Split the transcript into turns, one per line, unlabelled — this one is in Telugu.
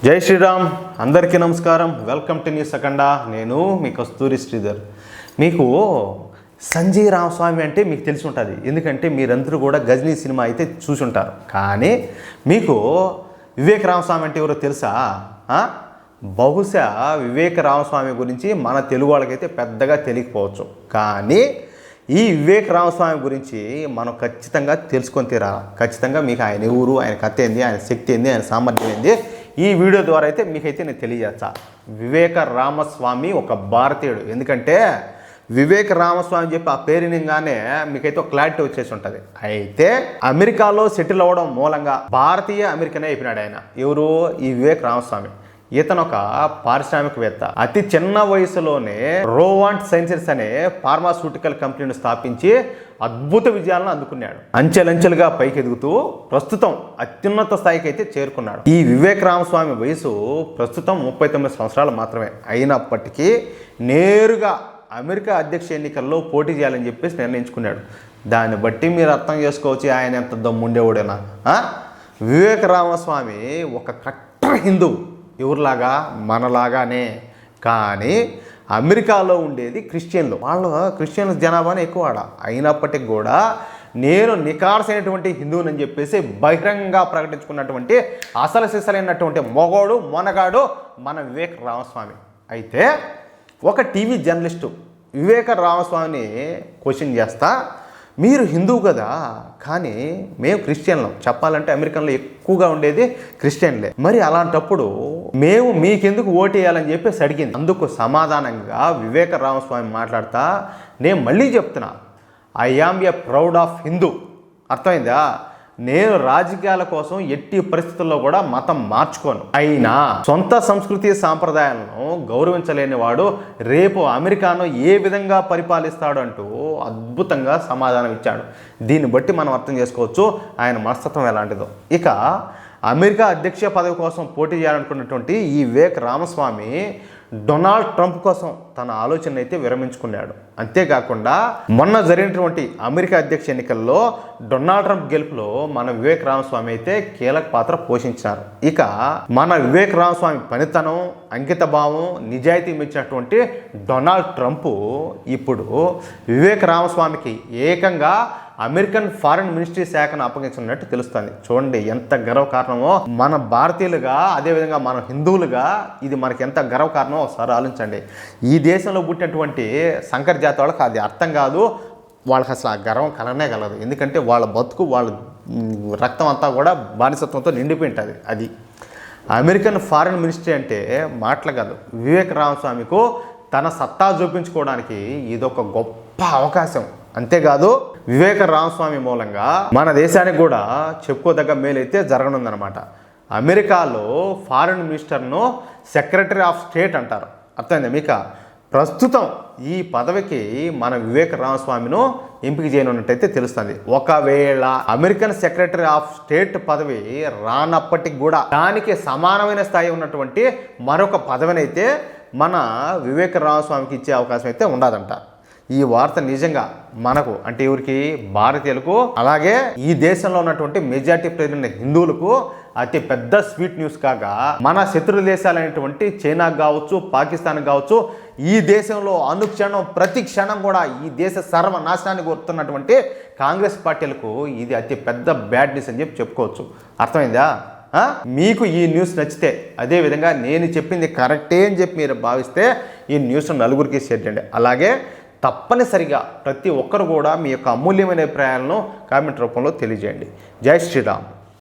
జై శ్రీరామ్, అందరికీ నమస్కారం. Welcome to news Akhanda. నేను మీ కస్తూరి శ్రీధర్. మీకు సంజయ్ రామస్వామి అంటే మీకు తెలిసి ఉంటుంది, ఎందుకంటే మీరందరూ కూడా గజనీ సినిమా అయితే చూసి ఉంటారు. కానీ మీకు వివేక రామస్వామి అంటే ఎవరో తెలుసా? బహుశా వివేక రామస్వామి గురించి మన తెలుగు వాళ్ళకైతే పెద్దగా తెలియకపోవచ్చు, కానీ ఈ వివేక రామస్వామి గురించి మనం ఖచ్చితంగా తెలుసుకొని తీరాలి. ఖచ్చితంగా మీకు ఆయన ఎవరు, ఆయన కథ ఏంది, ఆయన శక్తి ఏంది, ఆయన సామర్థ్యం ఏంది ఈ వీడియో ద్వారా అయితే మీకైతే నేను తెలియజేస్తా. వివేక రామస్వామి ఒక భారతీయుడు. ఎందుకంటే వివేక రామస్వామి చెప్పి ఆ పేరునిగానే మీకైతే ఒక క్లారిటీ వచ్చేసి ఉంటుంది. అయితే అమెరికాలో సెటిల్ అవ్వడం మూలంగా భారతీయ అమెరికనే అయిపోయినాడు ఆయన. ఎవరు? ఈ వివేక రామస్వామి. ఇతను ఒక పారిశ్రామికవేత్త. అతి చిన్న వయసులోనే రోవాంట్ సైన్సెస్ అనే ఫార్మాస్యూటికల్ కంపెనీని స్థాపించి అద్భుత విజయాలను అందుకున్నాడు. అంచెలంచెలుగా పైకి ఎదుగుతూ ప్రస్తుతం అత్యున్నత స్థాయికి అయితే చేరుకున్నాడు. ఈ వివేక రామస్వామి వయసు ప్రస్తుతం 39 సంవత్సరాలు మాత్రమే. అయినప్పటికీ నేరుగా అమెరికా అధ్యక్ష ఎన్నికల్లో పోటీ చేయాలని చెప్పేసి నిర్ణయించుకున్నాడు. దాన్ని బట్టి మీరు అర్థం చేసుకోవచ్చు ఆయన ఎంత దమ్ముండేవాడేనా. వివేక రామస్వామి ఒక కట్టర్ హిందువు, ఎవరిలాగా మనలాగానే. కానీ అమెరికాలో ఉండేది క్రిస్టియన్లు. వాళ్ళు క్రిస్టియన్ జనాభానే ఎక్కువ. అయినప్పటికీ కూడా నేను నికార్సైనటువంటి హిందువుని చెప్పేసి బహిరంగంగా ప్రకటించుకున్నటువంటి అసలు సిసలైనటువంటి మొగోడు మొనగాడు మన వివేక రామస్వామి. అయితే ఒక టీవీ జర్నలిస్టు వివేక రామస్వామిని క్వశ్చన్ చేస్తా, మీరు హిందువు కదా, కానీ మేము క్రిస్టియన్లం. చెప్పాలంటే అమెరికన్లో ఎక్కువగా ఉండేది క్రిస్టియన్లే. మరి అలాంటప్పుడు మేము మీకెందుకు ఓటు వేయాలని చెప్పేసి అడిగింది. అందుకు సమాధానంగా వివేక రామస్వామి మాట్లాడతా, నేను మళ్ళీ చెప్తున్నా, I am a proud of Hindu. అర్థమైందా? నేను రాజకీయాల కోసం ఎట్టి పరిస్థితుల్లో కూడా మతం మార్చుకోను. అయినా సొంత సంస్కృతి సాంప్రదాయాలను గౌరవించలేని వాడు రేపు అమెరికాను ఏ విధంగా పరిపాలిస్తాడు అంటూ అద్భుతంగా సమాధానం ఇచ్చాడు. దీన్ని బట్టి మనం అర్థం చేసుకోవచ్చు ఆయన మనస్తత్వం ఎలాంటిదో. ఇక అమెరికా అధ్యక్ష పదవి కోసం పోటీ చేయాలనుకున్నటువంటి ఈ వివేక్ రామస్వామి డొనాల్డ్ ట్రంప్ కోసం తన ఆలోచన అయితే విరమించుకున్నాడు. అంతేకాకుండా మొన్న జరిగినటువంటి అమెరికా అధ్యక్ష ఎన్నికల్లో డొనాల్డ్ ట్రంప్ గెలుపులో మన వివేక్ రామస్వామి అయితే కీలక పాత్ర పోషించారు. ఇక మన వివేక్ రామస్వామి పనితనం, అంకిత భావం, నిజాయితీ మెచ్చినటువంటి డొనాల్డ్ ట్రంప్ ఇప్పుడు వివేక్ రామస్వామికి ఏకంగా అమెరికన్ ఫారిన్ మినిస్ట్రీ శాఖను అప్పగించినట్టు తెలుస్తుంది. చూడండి ఎంత గర్వకారణమో. మన భారతీయులుగా, అదేవిధంగా మన హిందువులుగా ఇది మనకి ఎంత గర్వకారణమో ఒకసారి ఆలోచించండి. ఈ దేశంలో పుట్టినటువంటి సంకర జాతి వాళ్ళకి అది అర్థం కాదు, వాళ్ళకి అసలు ఆ గర్వం కలనే కలదు. ఎందుకంటే వాళ్ళ బతుకు, వాళ్ళ రక్తం అంతా కూడా బానిసత్వంతో నిండిపోయి ఉంటుంది. అది అమెరికన్ ఫారిన్ మినిస్ట్రీ అంటే మాటలు కాదు. వివేక రామస్వామికు తన సత్తా చూపించుకోవడానికి ఇదొక గొప్ప అవకాశం. అంతేకాదు వివేక రామస్వామి మూలంగా మన దేశానికి కూడా చెప్పుకోదగ్గ మేలైతే జరగనుందనమాట. అమెరికాలో ఫారిన్ మినిస్టర్ను సెక్రటరీ ఆఫ్ స్టేట్ అంటారు. అర్థమైందా మీకు? ప్రస్తుతం ఈ పదవికి మన వివేక రామస్వామిను ఎంపిక చేయనున్నట్టయితే తెలుస్తుంది. ఒకవేళ అమెరికన్ సెక్రటరీ ఆఫ్ స్టేట్ పదవి రానప్పటికి కూడా దానికి సమానమైన స్థాయి ఉన్నటువంటి మరొక పదవినైతే మన వివేక రామస్వామికి ఇచ్చే అవకాశం అయితే ఉండదంట. ఈ వార్త నిజంగా మనకు అంటే ఎవరికి? భారతీయులకు, అలాగే ఈ దేశంలో ఉన్నటువంటి మెజార్టీ ప్రజల హిందువులకు అతి పెద్ద స్వీట్ న్యూస్ కాగా, మన శత్రు దేశాలైనటువంటి చైనాకు కావచ్చు, పాకిస్తాన్ కావచ్చు, ఈ దేశంలో అనుక్షణం ప్రతి క్షణం కూడా ఈ దేశ సర్వనాశనాన్ని కోరుతున్నటువంటి కాంగ్రెస్ పార్టీలకు ఇది అతి పెద్ద బ్యాడ్ న్యూస్ అని చెప్పుకోవచ్చు. అర్థమైందా? మీకు ఈ న్యూస్ నచ్చితే, అదేవిధంగా నేను చెప్పింది కరెక్టే అని చెప్పి మీరు భావిస్తే ఈ న్యూస్ నలుగురికి షేర్ చేయండి. అలాగే తప్పనిసరిగా ప్రతి ఒక్కరు కూడా మీ యొక్క అమూల్యమైన అభిప్రాయాలను కామెంట్ రూపంలో తెలియజేయండి. జై శ్రీరామ్.